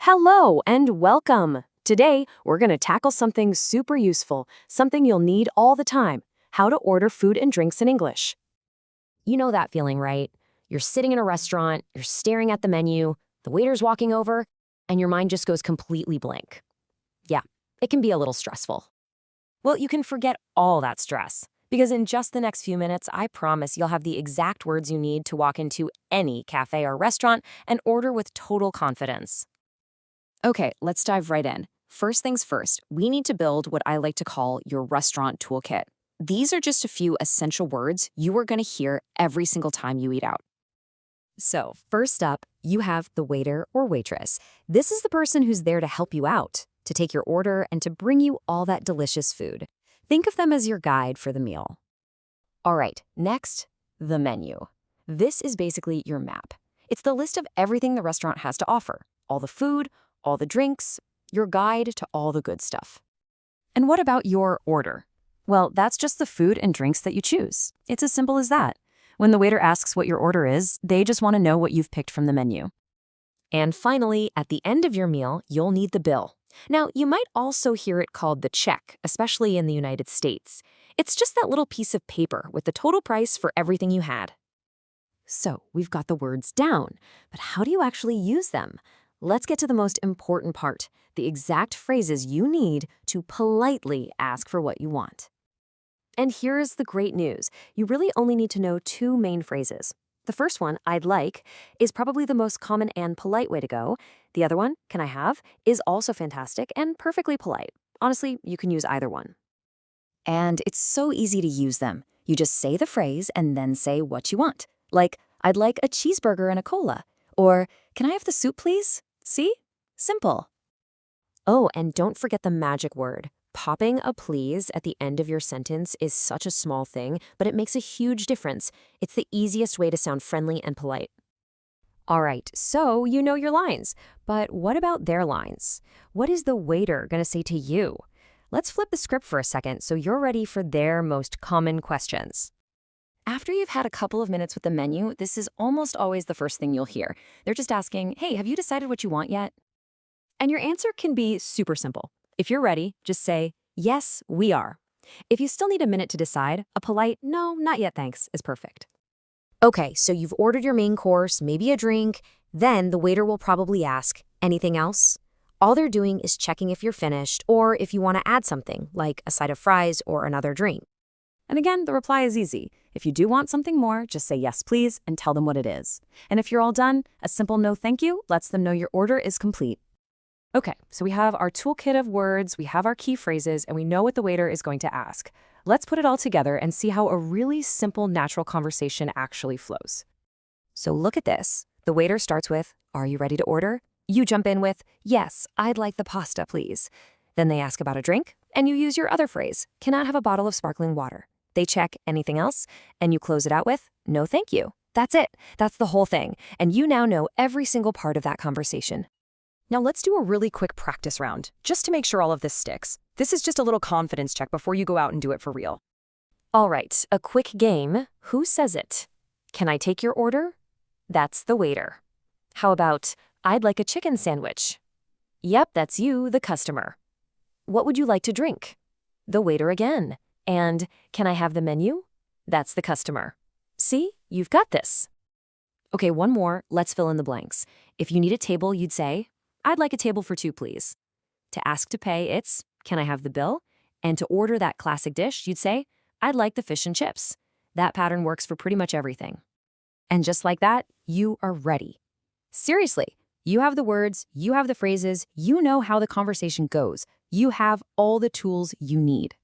Hello and welcome. Today, we're going to tackle something super useful, something you'll need all the time: how to order food and drinks in English. You know that feeling, right? You're sitting in a restaurant, you're staring at the menu, the waiter's walking over, and your mind just goes completely blank. Yeah, it can be a little stressful. Well, you can forget all that stress, because in just the next few minutes, I promise you'll have the exact words you need to walk into any cafe or restaurant and order with total confidence. Okay, let's dive right in. First things first, we need to build what I like to call your restaurant toolkit. These are just a few essential words you are going to hear every single time you eat out. So, first up, you have the waiter or waitress. This is the person who's there to help you out, to take your order, and to bring you all that delicious food. Think of them as your guide for the meal. All right, next, the menu. This is basically your map. It's the list of everything the restaurant has to offer: all the food, all the drinks, your guide to all the good stuff. And what about your order? Well, that's just the food and drinks that you choose. It's as simple as that. When the waiter asks what your order is, they just want to know what you've picked from the menu. And finally, at the end of your meal, you'll need the bill. Now, you might also hear it called the check, especially in the United States. It's just that little piece of paper with the total price for everything you had. So, we've got the words down, but how do you actually use them? Let's get to the most important part: the exact phrases you need to politely ask for what you want. And here's the great news. You really only need to know two main phrases. The first one, "I'd like," is probably the most common and polite way to go. The other one, "Can I have," is also fantastic and perfectly polite. Honestly, you can use either one. And it's so easy to use them. You just say the phrase and then say what you want. Like, "I'd like a cheeseburger and a cola." Or, "Can I have the soup, please?" See? Simple. Oh, and don't forget the magic word. Popping a "please" at the end of your sentence is such a small thing, but it makes a huge difference. It's the easiest way to sound friendly and polite. All right, so you know your lines. But what about their lines? What is the waiter going to say to you? Let's flip the script for a second so you're ready for their most common questions. After you've had a couple of minutes with the menu, this is almost always the first thing you'll hear. They're just asking, "Hey, have you decided what you want yet?" And your answer can be super simple. If you're ready, just say, "Yes, we are." If you still need a minute to decide, a polite "No, not yet, thanks" is perfect. Okay, so you've ordered your main course, maybe a drink. Then the waiter will probably ask, "Anything else?" All they're doing is checking if you're finished or if you want to add something, like a side of fries or another drink. And again, the reply is easy. If you do want something more, just say "Yes, please," and tell them what it is. And if you're all done, a simple "No, thank you" lets them know your order is complete. Okay, so we have our toolkit of words, we have our key phrases, and we know what the waiter is going to ask. Let's put it all together and see how a really simple, natural conversation actually flows. So look at this. The waiter starts with, "Are you ready to order?" You jump in with, "Yes, I'd like the pasta, please." Then they ask about a drink, and you use your other phrase, "Can I have a bottle of sparkling water?" They check, "Anything else?" And you close it out with, "No, thank you." That's it. That's the whole thing. And you now know every single part of that conversation. Now let's do a really quick practice round, just to make sure all of this sticks. This is just a little confidence check before you go out and do it for real. All right, a quick game. Who says it? "Can I take your order?" That's the waiter. How about, "I'd like a chicken sandwich"? Yep, that's you, the customer. "What would you like to drink?" The waiter again. And, "Can I have the menu?" That's the customer. See, you've got this. Okay, one more. Let's fill in the blanks. If you need a table, you'd say, "I'd like a table for two, please." To ask to pay, it's, "Can I have the bill?" And to order that classic dish, you'd say, "I'd like the fish and chips." That pattern works for pretty much everything. And just like that, you are ready. Seriously, you have the words, you have the phrases, you know how the conversation goes. You have all the tools you need.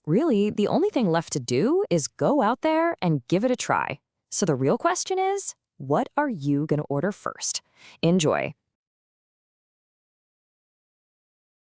Really, the only thing left to do is go out there and give it a try. So the real question is, what are you going to order first? Enjoy.